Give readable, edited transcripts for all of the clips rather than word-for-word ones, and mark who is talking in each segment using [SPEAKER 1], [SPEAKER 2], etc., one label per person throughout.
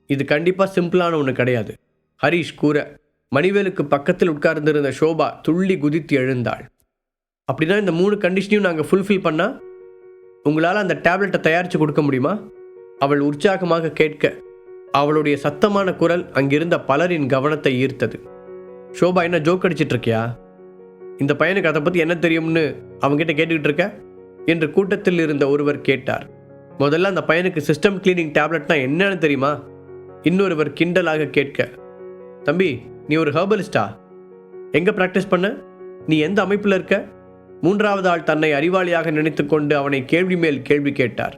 [SPEAKER 1] இது கண்டிப்பாக சிம்பிளான ஒன்று கிடையாது, ஹரீஷ் கூற, மணிவேலுக்கு பக்கத்தில் உட்கார்ந்திருந்த ஷோபா துள்ளி குதித்து எழுந்தாள். அப்படின்னா இந்த 3 கண்டிஷனையும் நாங்கள் ஃபுல்ஃபில் பண்ணால் உங்களால் அந்த டேப்லெட்டை தயாரித்து கொடுக்க முடியுமா? அவள் உற்சாகமாக கேட்க அவளுடைய சத்தமான குரல் அங்கிருந்த பலரின் கவனத்தை ஈர்த்தது. ஷோபா, என்ன ஜோக் அடிச்சிட்டு இருக்கியா? இந்த பையனுக்கு அதை பற்றி என்ன தெரியும்னு அவங்ககிட்ட கேட்டுக்கிட்டு இருக்க என்று கூட்டத்தில் இருந்த ஒருவர் கேட்டார். முதல்ல அந்த பையனுக்கு சிஸ்டம் கிளீனிங் டேப்லெட்னா என்னன்னு தெரியுமா? இன்னொருவர் கிண்டலாக கேட்க, தம்பி நீ ஒரு ஹெர்பலிஸ்டா? எங்கே ப்ராக்டிஸ் பண்ண? நீ எந்த அமைப்பில் இருக்க? 3வது ஆள் தன்னை அறிவாளியாக நினைத்து கொண்டு அவனை கேள்வி மேல் கேள்வி கேட்டார்.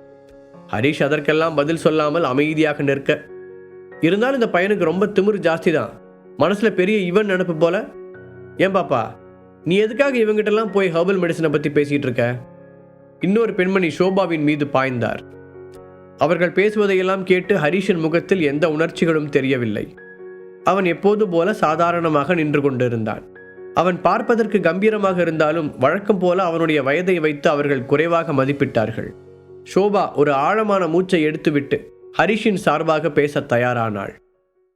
[SPEAKER 1] ஹரீஷ் அதற்கெல்லாம் பதில் சொல்லாமல் அமைதியாக நிற்க, இருந்தாலும் இந்த பையனுக்கு ரொம்ப திமிரு ஜாஸ்தி தான், மனசில் பெரிய இவன் நினப்பு போல. ஏன் பாப்பா, நீ எதுக்காக இவங்கிட்டலாம் போய் ஹெர்பல் மெடிசனை பற்றி பேசிகிட்டு இருக்க? இன்னொரு பெண்மணி ஷோபாவின் மீது பாய்ந்தார். அவர்கள் பேசுவதையெல்லாம் கேட்டு ஹரீஷின் முகத்தில் எந்த உணர்ச்சிகளும் தெரியவில்லை. அவன் எப்போது போல சாதாரணமாக நின்று கொண்டிருந்தான். அவன் பார்ப்பதற்கு கம்பீரமாக இருந்தாலும் வழக்கம் போல அவனுடைய வயதை வைத்து அவர்கள் குறைவாக மதிப்பிட்டார்கள். ஷோபா ஒரு ஆழமான மூச்சை எடுத்துவிட்டு ஹரீஷின் சார்பாக பேச தயாரானாள்.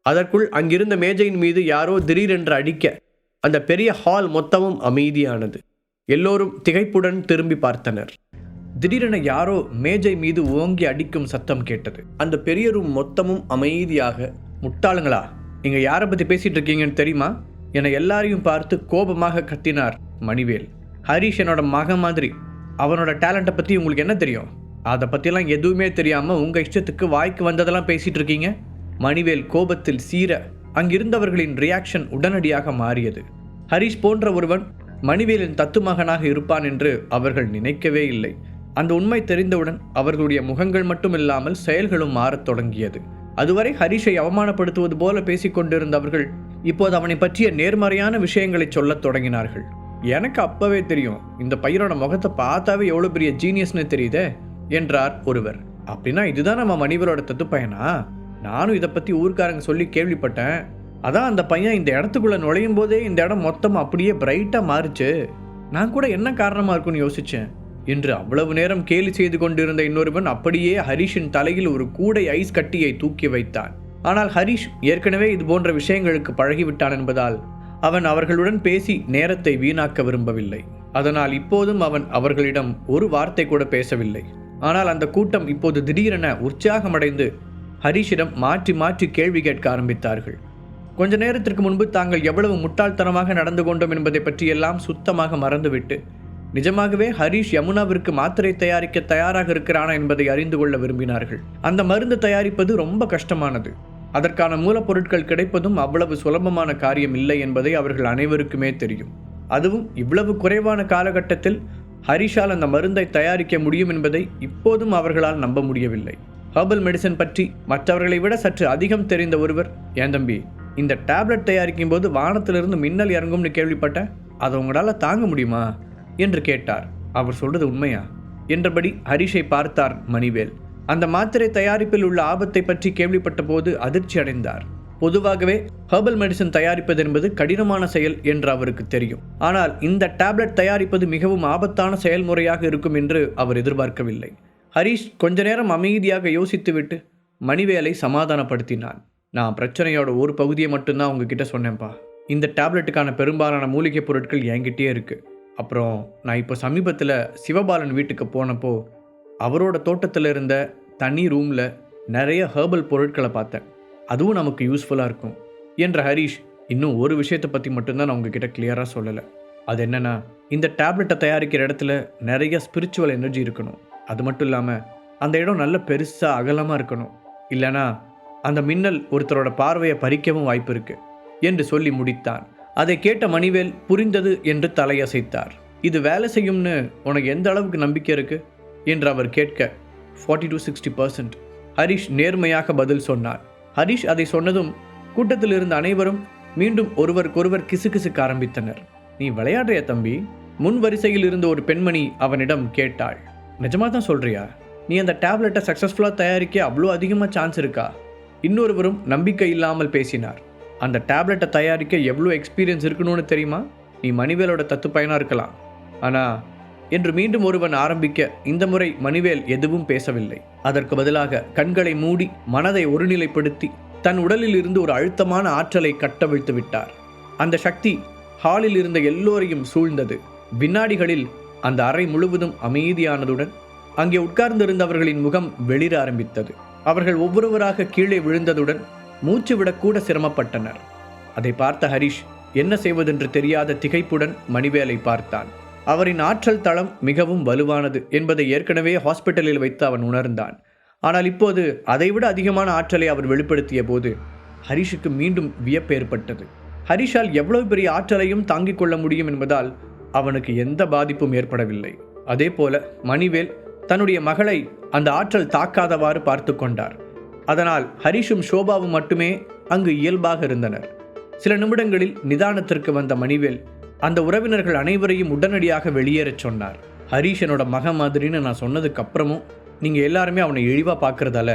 [SPEAKER 1] அதற்குள் அங்கிருந்த மேஜையின் மீது யாரோ திடீரென்று அடிக்க அந்த பெரிய ஹால் மொத்தமும் அமைதியானது. எல்லோரும் திகைப்புடன் திரும்பி பார்த்தனர். திடீரென யாரோ மேஜை மீது ஓங்கி அடிக்கும் சத்தம் கேட்டது. அந்த பெரிய ரூம் மொத்தமும் அமைதியாக, முட்டாளுங்களா, நீங்க யாரை பற்றி பேசிட்டு இருக்கீங்கன்னு தெரியுமா என எல்லாரையும் பார்த்து கோபமாக கத்தினார் மணிவேல். ஹரீஷ் என்னோட மகன் மாதிரி, அவனோட டேலண்ட்டை பற்றி உங்களுக்கு என்ன தெரியும்? அதை பற்றிலாம் எதுவுமே தெரியாமல் உங்கள் இஷ்டத்துக்கு வாய்க்கு வந்ததெல்லாம் பேசிகிட்டு இருக்கீங்க. மணிவேல் கோபத்தில் சீர அங்கிருந்தவர்களின் ரியாக்ஷன் உடனடியாக மாறியது. ஹரீஷ் போன்ற ஒருவன் மணிவேலின் தத்து மகனாக இருப்பான் என்று அவர்கள் நினைக்கவே இல்லை. அந்த உண்மை தெரிந்தவுடன் அவர்களுடைய முகங்கள் மட்டும் இல்லாமல் செயல்களும் மாறத் தொடங்கியது. அதுவரை ஹரீஷை அவமானப்படுத்துவது போல பேசிக்கொண்டிருந்தவர்கள் இப்போது அவனை பற்றிய நேர்மறையான விஷயங்களை சொல்லத் தொடங்கினார்கள். எனக்கு அப்பவே தெரியும், இந்த பையனோட முகத்தை பார்த்தாவே எவ்வளோ பெரிய ஜீனியஸ்னு தெரியுதே என்றார் ஒருவர். அப்படின்னா இதுதான் நம்ம மணிவேலோட தத்து பையனா? நானும் இதை பற்றி ஊர்க்காரங்க சொல்லி கேள்விப்பட்டேன். அதான் அந்த பையன் இந்த இடத்துக்குள்ளே நுழையும் போதே இந்த இடம் மொத்தம் அப்படியே பிரைட்டாக மாறிச்சு. நான் கூட என்ன காரணமாக இருக்குன்னு யோசித்தேன் என்று அவ்வளவு நேரம் கேலி செய்து கொண்டிருந்த இன்னொருவன் அப்படியே ஹரீஷின் தலையில் ஒரு கூடை ஐஸ் கட்டியை தூக்கி வைத்தான். ஆனால் ஹரீஷ் ஏற்கனவே இது போன்ற விஷயங்களுக்கு பழகிவிட்டான் என்பதால் அவன் அவர்களுடன் பேசி நேரத்தை வீணாக்க விரும்பவில்லை. அதனால் இப்போதும் அவன் அவர்களிடம் ஒரு வார்த்தை கூட பேசவில்லை. ஆனால் அந்த கூட்டம் இப்போது திடீரென உற்சாகமடைந்து ஹரீஷிடம் மாற்றி மாற்றி கேள்வி கேட்க ஆரம்பித்தார்கள். கொஞ்ச நேரத்திற்கு முன்பு தாங்கள் எவ்வளவு முட்டாள்தனமாக நடந்து கொண்டோம் என்பதை பற்றியெல்லாம் சுத்தமாக மறந்துவிட்டு நிஜமாகவே ஹரீஷ் யமுனாவிற்கு மாத்திரை தயாரிக்க தயாராக இருக்கிறானா என்பதை அறிந்து கொள்ள விரும்பினார்கள். அந்த மருந்து தயாரிப்பது ரொம்ப கஷ்டமானது. அதற்கான மூலப்பொருட்கள் கிடைப்பதும் அவ்வளவு சுலபமான காரியம் இல்லை என்பதை அவர்கள் அனைவருக்குமே தெரியும். அதுவும் இவ்வளவு குறைவான காலகட்டத்தில் ஹரீஷால் அந்த மருந்தை தயாரிக்க முடியும் என்பதை இப்போதும் அவர்களால் நம்ப முடியவில்லை. ஹெர்பல் மெடிசன் பற்றி மற்றவர்களை விட சற்று அதிகம் தெரிந்த ஒருவர், ஏன் தம்பி, இந்த டேப்லெட் தயாரிக்கும் போது வானத்திலிருந்து மின்னல் இறங்கும்னு கேள்விப்பட்டேன், அதை உங்களால் தாங்க முடியுமா என்று கேட்டார். அவர் சொல்றது உண்மையா என்றபடி ஹரீஷை பார்த்தார் மணிவேல். அந்த மாத்திரை தயாரிப்பில் உள்ள ஆபத்தை பற்றி கேள்விப்பட்ட போது அதிர்ச்சி அடைந்தார். பொதுவாகவே ஹெர்பல் மெடிசன் தயாரிப்பது என்பது கடினமான செயல் என்று அவருக்கு தெரியும். ஆனால் இந்த டேப்லெட் தயாரிப்பது மிகவும் ஆபத்தான செயல்முறையாக இருக்கும் என்று அவர் எதிர்பார்க்கவில்லை. ஹரீஷ் கொஞ்ச நேரம் அமைதியாக யோசித்துவிட்டு மணிவேலை சமாதானப்படுத்தினான். நான் பிரச்சனையோட ஒரு பகுதியை மட்டும்தான் உங்ககிட்ட சொன்னேன்ப்பா. இந்த டேப்லெட்டுக்கான பெரும்பாலான மூலிகை பொருட்கள் என்கிட்டயே இருக்குது. அப்புறம் நான் இப்போ சமீபத்தில் சிவபாலன் வீட்டுக்கு போனப்போ அவரோட தோட்டத்தில் இருந்த தனி ரூமில் நிறைய ஹெர்பல் பொருட்களை பார்த்தேன். அதுவும் நமக்கு யூஸ்ஃபுல்லாக இருக்கும் என்ற ஹரீஷ். இன்னும் ஒரு விஷயத்தை பற்றி மட்டும்தான் நான் உங்ககிட்ட கிளியராக சொல்லலை. அது என்னென்னா, இந்த டேப்லெட்டை தயாரிக்கிற இடத்துல நிறைய ஸ்பிரிச்சுவல் எனர்ஜி இருக்கணும். அது மட்டும் இல்லாமல் அந்த இடம் நல்ல பெருசாக அகலமாக இருக்கணும். இல்லைனா அந்த மின்னல் ஒருத்தரோட பார்வையை பறிக்கவும் வாய்ப்பு இருக்குது என்று சொல்லி முடித்தான். அதை கேட்ட மணிவேல் புரிந்தது என்று தலையசைத்தார். இது வேலை செய்யும்னு உனக்கு எந்த அளவுக்கு நம்பிக்கை இருக்குது என்று அவர் கேட்க 40 to 60% ஹரீஷ் நேர்மையாக பதில் சொன்னார். ஹரீஷ் அதை சொன்னதும் கூட்டத்தில் இருந்த அனைவரும் மீண்டும் ஒருவருக்கொருவர் கிசுகிசுக்க ஆரம்பித்தனர். நீ விளையாடுறியா தம்பி? முன் வரிசையில் இருந்த ஒரு பெண்மணி அவனிடம் கேட்டாள். நிஜமாக தான் சொல்றியா? நீ அந்த டேப்லெட்டை சக்ஸஸ்ஃபுல்லாக தயாரிக்க அவ்வளோ அதிகமாக சான்ஸ் இருக்கா? இன்னொருவரும் நம்பிக்கை இல்லாமல் பேசினார். அந்த டேப்லெட்டை தயாரிக்க எவ்வளோ எக்ஸ்பீரியன்ஸ் இருக்கணும்னு தெரியுமா? நீ மணிவேலோட தத்து பையனாக இருக்கலாம், ஆனால் என்று மீண்டும் ஒருவன் ஆரம்பிக்க இந்த முறை மணிவேல் எதுவும் பேசவில்லை. அதற்கு பதிலாக கண்களை மூடி மனதை ஒருநிலைப்படுத்தி தன் உடலில் இருந்து ஒரு அழுத்தமான ஆற்றலை கட்டவிழ்த்து விட்டார். அந்த சக்தி ஹாலில் இருந்த எல்லோரையும் சூழ்ந்தது. வினாடிகளில் அந்த அறை முழுவதும் அமைதியானதுடன் அங்கே உட்கார்ந்திருந்தவர்களின் முகம் வெளிர ஆரம்பித்தது. அவர்கள் ஒவ்வொருவராக கீழே விழுந்ததுடன் மூச்சு விடக்கூட சிரமப்பட்டனர். அதை பார்த்த ஹரிஷ் என்ன செய்வதென்று தெரியாத திகைப்புடன் மணிவேலை பார்த்தான். அவரின் ஆற்றல் தளம் மிகவும் வலுவானது என்பதை ஏற்கனவே ஹாஸ்பிட்டலில் வைத்து அவன் உணர்ந்தான். ஆனால் இப்போது அதைவிட அதிகமான ஆற்றலை அவர் வெளிப்படுத்திய போது ஹரிஷுக்கு மீண்டும் வியப்பு ஏற்பட்டது. ஹரிஷால் எவ்வளவு பெரிய ஆற்றலையும் தாங்கிக் கொள்ள முடியும் என்பதால் அவனுக்கு எந்த பாதிப்பும் ஏற்படவில்லை. அதே போல மணிவேல் தன்னுடைய மகளை அந்த ஆற்றல் தாக்காதவாறு பார்த்து கொண்டார். அதனால் ஹரிஷும் ஷோபாவும் மட்டுமே அங்கு இயல்பாக இருந்தனர். சில நிமிடங்களில் நிதானத்திற்கு வந்த மணிவேல் அந்த உறவினர்கள் அனைவரையும் உடனடியாக வெளியேறச் சொன்னார். ஹரிஷ் என்னோட மகன் மாதிரின்னு நான் சொன்னதுக்கு அப்புறமும் நீங்கள் எல்லாருமே அவனை இழிவாக பார்க்கறதால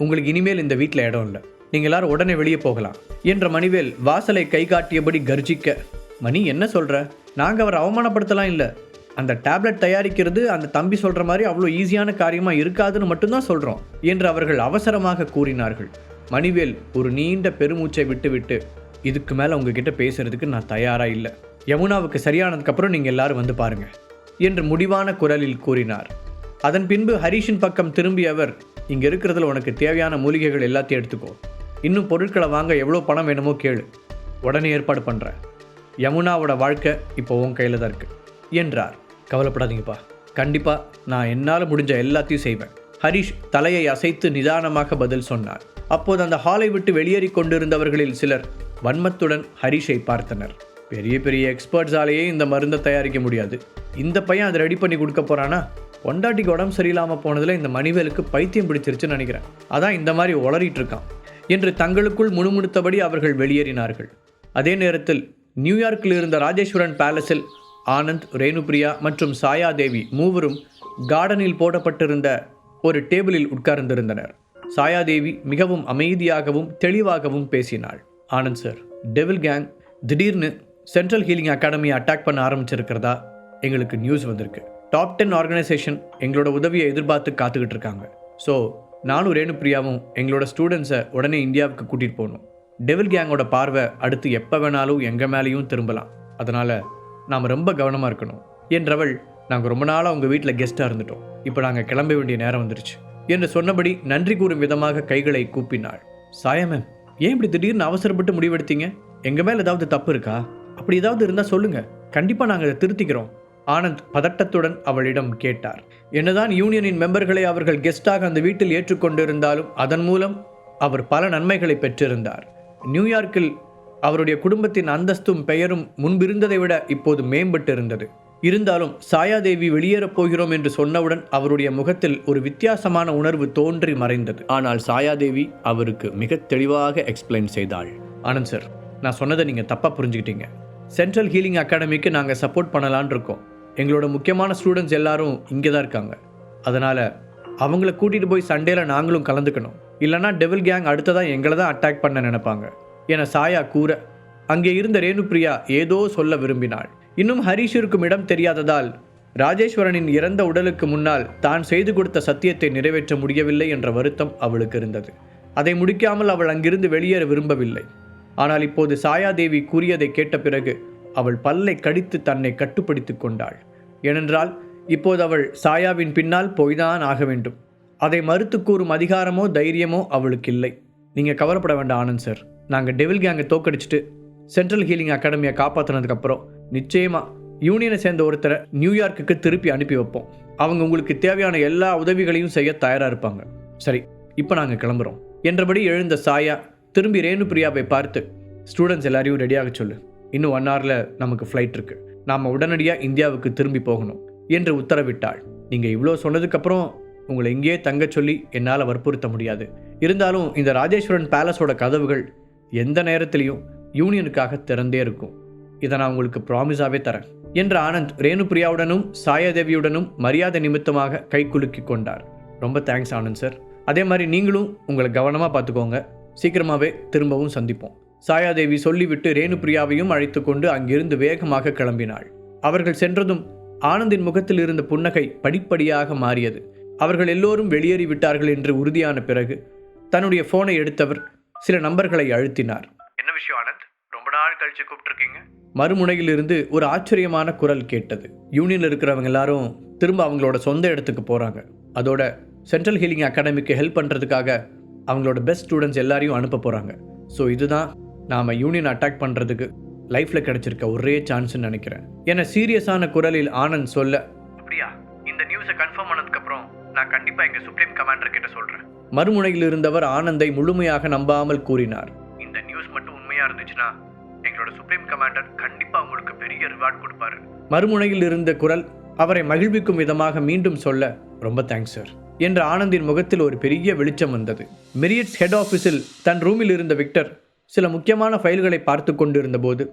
[SPEAKER 1] உங்களுக்கு இனிமேல் இந்த வீட்டில் இடம் இல்லை, நீங்கள் எல்லாரும் உடனே வெளியே போகலாம் என்ற மணிவேல் வாசலை கை காட்டியபடி கர்ஜிக்க, மணி என்ன சொல்கிற? நாங்கள் அவரை அவமானப்படுத்தலாம் இல்லை, அந்த டேப்லெட் தயாரிக்கிறது அந்த தம்பி சொல்கிற மாதிரி அவ்வளோ ஈஸியான காரியமாக இருக்காதுன்னு மட்டும்தான் சொல்கிறோம் என்று அவர்கள் அவசரமாக கூறினார்கள். மணிவேல் ஒரு நீண்ட பெருமூச்சை விட்டுவிட்டு, இதுக்கு மேலே உங்ககிட்ட பேசுறதுக்கு நான் தயாராக இல்லை, யமுனாவுக்கு சரியானதுக்கப்புறம் நீங்கள் எல்லாரும் வந்து பாருங்க என்று முடிவான குரலில் கூறினார். அதன் பின்பு ஹரிஷின் பக்கம் திரும்பியவர், இங்கே இருக்கிறதுல உனக்கு தேவையான மூலிகைகள் எல்லாத்தையும் எடுத்துக்கோ, இன்னும் பொருட்களை வாங்க எவ்வளோ பணம் வேணுமோ கேளு, உடனே ஏற்பாடு பண்ணுறேன், யமுனாவோட வாழ்க்கை இப்போ உன் கையில் தான் இருக்குது என்றார். கவலைப்படாதீங்கப்பா, கண்டிப்பாக நான் என்னால் முடிஞ்ச எல்லாத்தையும் செய்வேன். ஹரிஷ் தலையை அசைத்து நிதானமாக பதில் சொன்னார். அப்போது அந்த ஹாலை விட்டு வெளியேறி கொண்டிருந்தவர்களில் சிலர் வன்மத்துடன் ஹரிஷை பார்த்தனர். பெரிய பெரிய எக்ஸ்பர்ட்ஸாலேயே இந்த மருந்தை தயாரிக்க முடியாது, இந்த பையன் அதை ரெடி பண்ணி கொடுக்க போகிறானா? பொண்டாட்டிக்கு உடம்பு சரியில்லாமல் போனதில் இந்த மணிவேலுக்கு பைத்தியம் பிடிச்சிருச்சுன்னு நினைக்கிறேன், அதான் இந்த மாதிரி உளறிட்டு இருக்கான் என்று தங்களுக்குள் முணுமுணுத்தபடி அவர்கள் வெளியேறினார்கள். அதே நேரத்தில் நியூயார்க்கில் இருந்த ராஜேஸ்வரன் பேலஸில் ஆனந்த், ரேணுபிரியா மற்றும் சாயாதேவி மூவரும் கார்டனில் போடப்பட்டிருந்த ஒரு டேபிளில் உட்கார்ந்திருந்தனர். சாயாதேவி மிகவும் அமைதியாகவும் தெளிவாகவும் பேசினாள். ஆனந்த் சார், டெவில் கேங் திடீர்னு சென்ட்ரல் ஹீலிங் அகாடமியை அட்டாக் பண்ண ஆரம்பிச்சிருக்கிறதா எங்களுக்கு நியூஸ் வந்திருக்கு. டாப் 10 ஆர்கனைசேஷன் எங்களோட உதவியை எதிர்பார்த்து காத்துக்கிட்டு இருக்காங்க. ஸோ நானும் ரேணுபிரியாவும் எங்களோட ஸ்டூடெண்ட்ஸை உடனே இந்தியாவுக்கு கூட்டிகிட்டு போகணும். டெவில் கேங்கோட பார்வை அடுத்து எப்போ வேணாலும் எங்கள் மேலேயும் திரும்பலாம், அதனால் நாம் ரொம்ப கவனமாக இருக்கணும் என்றவள், நாங்கள் ரொம்ப நாளாக உங்கள் வீட்டில் கெஸ்ட்டாக இருந்துட்டோம், இப்போ நாங்கள் கிளம்ப வேண்டிய நேரம் வந்துருச்சு என்று சொன்னபடி நன்றி கூறும் விதமாக கைகளை கூப்பினாள். சாயா மேம், ஏன் இப்படி திடீர்னு அவசரப்பட்டு முடிவெடுத்தீங்க? எங்கள் மேலே ஏதாவது தப்பு இருக்கா? அப்படி ஏதாவது இருந்தால் சொல்லுங்கள், கண்டிப்பாக நாங்கள் அதை திருத்திக்கிறோம். ஆனந்த் பதட்டத்துடன் அவளிடம் கேட்டார். என்னதான் யூனியனின் மெம்பர்களை அவர்கள் கெஸ்டாக அந்த வீட்டில் ஏற்றுக்கொண்டிருந்தாலும் அதன் மூலம் அவர் பல நன்மைகளை பெற்றிருந்தார். நியூயார்க்கில் அவருடைய குடும்பத்தின் அந்தஸ்தும் பெயரும் முன்பிருந்ததை விட இப்போது மேம்பட்டு இருந்தது. இருந்தாலும் சாயாதேவி வெளியேறப் போகிறோம் என்று சொன்னவுடன் அவருடைய முகத்தில் ஒரு வித்தியாசமான உணர்வு தோன்றி மறைந்தது. ஆனால் சாயாதேவி அவருக்கு மிக தெளிவாக எக்ஸ்பிளைன் செய்தாள். ஆனந்த் சார், நான் சொன்னதை நீங்கள் தப்பாக புரிஞ்சுக்கிட்டீங்க. சென்ட்ரல் ஹீலிங் அகாடமிக்கு நாங்கள் சப்போர்ட் பண்ணலான் இருக்கோம். எங்களோட முக்கியமான ஸ்டூடெண்ட்ஸ் எல்லாரும் இங்கே தான் இருக்காங்க, அதனால் அவங்கள கூட்டிகிட்டு போய் சண்டேல நாங்களும் கலந்துக்கணும், இல்லைனா டெவில் கேங் அடுத்ததான் எங்களை தான் அட்டாக் பண்ண நினைப்பாங்க என சாயா கூற அங்கே இருந்த ரேணுபிரியா ஏதோ சொல்ல விரும்பினாள். இன்னும் ஹரிஷிற்கும் இடம் தெரியாததால் ராஜேஸ்வரனின் இறந்த உடலுக்கு முன்னால் தான் செய்து கொடுத்த சத்தியத்தை நிறைவேற்ற முடியவில்லை என்ற வருத்தம் அவளுக்கு இருந்தது. அதை முடிக்காமல் அவள் அங்கிருந்து வெளியேற விரும்பவில்லை. ஆனால் இப்போது சாயாதேவி கூறியதை கேட்ட பிறகு அவள் பல்லை கடித்து தன்னை கட்டுப்படுத்தி கொண்டாள். ஏனென்றால் இப்போது அவள் சாயாவின் பின்னால் போய்தான் ஆக வேண்டும். அதை மறுத்து கூறும் அதிகாரமோ தைரியமோ அவளுக்கு இல்லை. நீங்கள் கவலைப்பட வேண்டாம் ஆனந்த் சார், நாங்கள் டெவில் கேங்கை தோக்கடிச்சிட்டு சென்ட்ரல் ஹீலிங் அகாடமியை காப்பாற்றினதுக்கப்புறம் நிச்சயமாக யூனியனை சேர்ந்த ஒருத்தரை நியூயார்க்குக்கு திருப்பி அனுப்பி வைப்போம். அவங்க உங்களுக்கு தேவையான எல்லா உதவிகளையும் செய்ய தயாராக இருப்பாங்க. சரி, இப்போ நாங்கள் கிளம்புறோம் என்றபடி எழுந்த சாயா திரும்பி ரேணுபிரியாவை பார்த்து, ஸ்டூடெண்ட்ஸ் எல்லாரையும் ரெடியாக சொல்லு, இன்னும் 1 hourல நமக்கு ஃப்ளைட் இருக்கு, நாம் உடனடியாக இந்தியாவுக்கு திரும்பி போகணும் என்று உத்தரவிட்டாள். நீங்கள் இவ்வளோ சொன்னதுக்கப்புறம் உங்களை இங்கேயே தங்க சொல்லி என்னால் வற்புறுத்த முடியாது. இருந்தாலும் இந்த ராஜேஸ்வரன் பேலஸோட கதவுகள் எந்த நேரத்திலையும் யூனியனுக்காக திறந்தே இருக்கும், இதை நான் உங்களுக்கு ப்ராமிஸாகவே தரேன் என்ற ஆனந்த் ரேணுபிரியாவுடனும் சாயாதேவியுடனும் மரியாதை நிமித்தமாக கை குலுக்கி கொண்டார். ரொம்ப தேங்க்ஸ் ஆனந்த் சார், அதே மாதிரி நீங்களும் உங்களை கவனமாக பார்த்துக்கோங்க, சீக்கிரமாகவே திரும்பவும் சந்திப்போம். சாயாதேவி சொல்லிவிட்டு ரேணுபிரியாவையும் அழைத்து கொண்டு அங்கிருந்து வேகமாக கிளம்பினாள். அவர்கள் சென்றதும் ஆனந்தின் முகத்தில் இருந்த புன்னகை படிப்படியாக மாறியது. அவர்கள் எல்லோரும் வெளியேறிவிட்டார்கள் என்று உறுதியான பிறகு தன்னுடைய போனை எடுத்தவர் சில நம்பர்களை அழுத்தினார். என்ன விஷயம் ஆனந்த், ரொம்ப நாள் கழிச்சு கூப்பிட்டுருக்கீங்க? மறுமுனையில் இருந்து ஒரு ஆச்சரியமான குரல் கேட்டது. யூனியன்ல இருக்கிறவங்க எல்லாரும் திரும்ப அவங்களோட சொந்த இடத்துக்கு போறாங்க. அதோட சென்ட்ரல் ஹீலிங் அகாடமிக்கு ஹெல்ப் பண்றதுக்காக அவங்களோட பெஸ்ட் ஸ்டூடெண்ட்ஸ் எல்லாரையும் அனுப்ப போறாங்க. ஸோ இதுதான் நாம யூனியன் அட்டாக் பண்றதுக்கு லைஃப்ல கிடைச்சிருக்க ஒரே சான்ஸ்ன்னு நினைக்கிறேன் என சீரியஸான குரலில் ஆனந்த் சொல்ல, அப்படியா? இந்த நியூஸை கன்ஃபார்ம் பண்ணதுக்கு அப்புறம் நான் கண்டிப்பா எங்க சுப்ரீம் கமாண்டர் கிட்ட சொல்றேன். மறுமுனையில் இருந்தவர் ஆனந்தை முழுமையாக நம்பாமல் கூறினார். இந்த நியூஸ் மட்டும் உண்மையா இருந்துச்சுன்னா எங்களோட சுப்ரீம் கமாண்டர் கண்டிப்பா உங்களுக்கு பெரிய ரிவார்ட் கொடுப்பாரு. மறுமுனையில் இருந்த குரல் அவரை மகிழ்விக்கும் விதமாக மீண்டும் சொல்ல, ரொம்ப தேங்க்ஸ் சார் என்ற ஆனந்தின் முகத்தில் ஒரு பெரிய வெளிச்சம் வந்தது. மெரியட்ஸ் ஹெட் ஆஃபீஸில் தன் ரூமில் இருந்த விக்டர் சில முக்கியமான ஃபைல்களை பார்த்து கொண்டிருந்த போது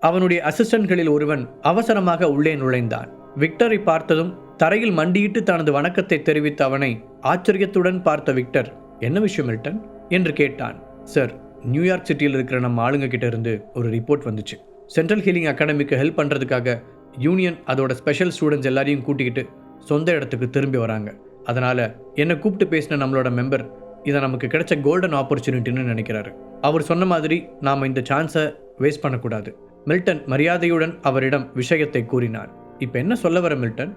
[SPEAKER 1] அவனுடைய அசிஸ்டன்ட்களில் ஒருவன் அவசரமாக உள்ளே நுழைந்தான். விக்டரை பார்த்ததும் தரையில் மண்டியிட்டு தனது வணக்கத்தை தெரிவித்த அவனை ஆச்சரியத்துடன் பார்த்த விக்டர், என்ன விஷயம் மில்டன் என்று கேட்டான். சார், நியூயார்க் சிட்டியில் இருக்கிற நம்ம ஆளுங்க கிட்ட இருந்து ஒரு ரிப்போர்ட் வந்துச்சு. சென்ட்ரல் ஹீலிங் அகாடமிக்கு ஹெல்ப் பண்ணுறதுக்காக யூனியன் அதோட ஸ்பெஷல் ஸ்டூடெண்ட்ஸ் எல்லாரையும் கூட்டிக்கிட்டு சொந்த இடத்துக்கு திரும்பி வராங்க. அதனால் என்னை கூப்பிட்டு பேசின நம்மளோட மெம்பர் இதை நமக்கு கிடைச்ச கோல்டன் ஆப்பர்ச்சுனிட்டின்னு நினைக்கிறாரு. அவர் சொன்ன மாதிரி நாம் இந்த சான்ஸை வேஸ்ட் பண்ணக்கூடாது. மில்டன் மரியாதையுடன் அவரிடம் விஷயத்தை கூறினார். இப்போ என்ன சொல்ல வர மில்டன்?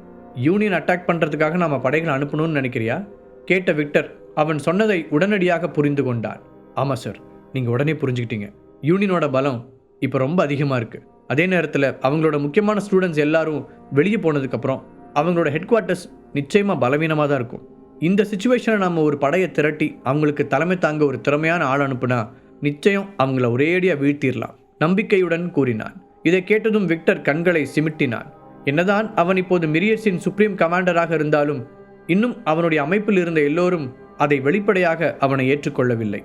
[SPEAKER 1] யூனியன் அட்டாக் பண்ணுறதுக்காக நாம் படைகளை அனுப்பணும்னு நினைக்கிறியா? கேட்ட விக்டர் அவன் சொன்னதை உடனடியாக புரிந்து கொண்டான். ஆமாம் சார், நீங்கள் உடனே புரிஞ்சுக்கிட்டீங்க. யூனியனோட பலம் இப்போ ரொம்ப அதிகமாக இருக்குது. அதே நேரத்தில் அவங்களோட முக்கியமான ஸ்டூடெண்ட்ஸ் எல்லாரும் வெளியே போனதுக்கப்புறம் அவங்களோட ஹெட் குவார்ட்டர்ஸ் நிச்சயமாக பலவீனமாக தான் இருக்கும். இந்த சுச்சுவேஷனை நம்ம ஒரு படையை திரட்டி அவங்களுக்கு தலைமை தாங்க ஒரு திறமையான ஆள் அனுப்புனா நிச்சயம் அவங்கள ஒரேடியாக வீழ்த்திடலாம் நம்பிக்கையுடன் கூறினான். இதை கேட்டதும் விக்டர் கண்களை சிமிட்டினான். என்னதான் அவன் இப்போது மிரியட்ஸின் சுப்ரீம் கமாண்டராக இருந்தாலும் இன்னும் அவனுடைய அமைப்பில் இருந்த எல்லோரும் அதை வெளிப்படையாக அவனை ஏற்றுக்கொள்ளவில்லை.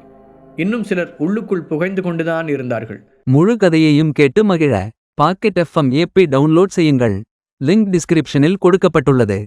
[SPEAKER 1] இன்னும் சிலர் உள்ளுக்குள் புகைந்து கொண்டுதான் இருந்தார்கள்.
[SPEAKER 2] முழு கதையையும் கேட்டு மகிழ பாக்கெட் FM APP டவுன்லோட் செய்யுங்கள். லிங்க் டிஸ்கிரிப்ஷனில் கொடுக்கப்பட்டுள்ளது.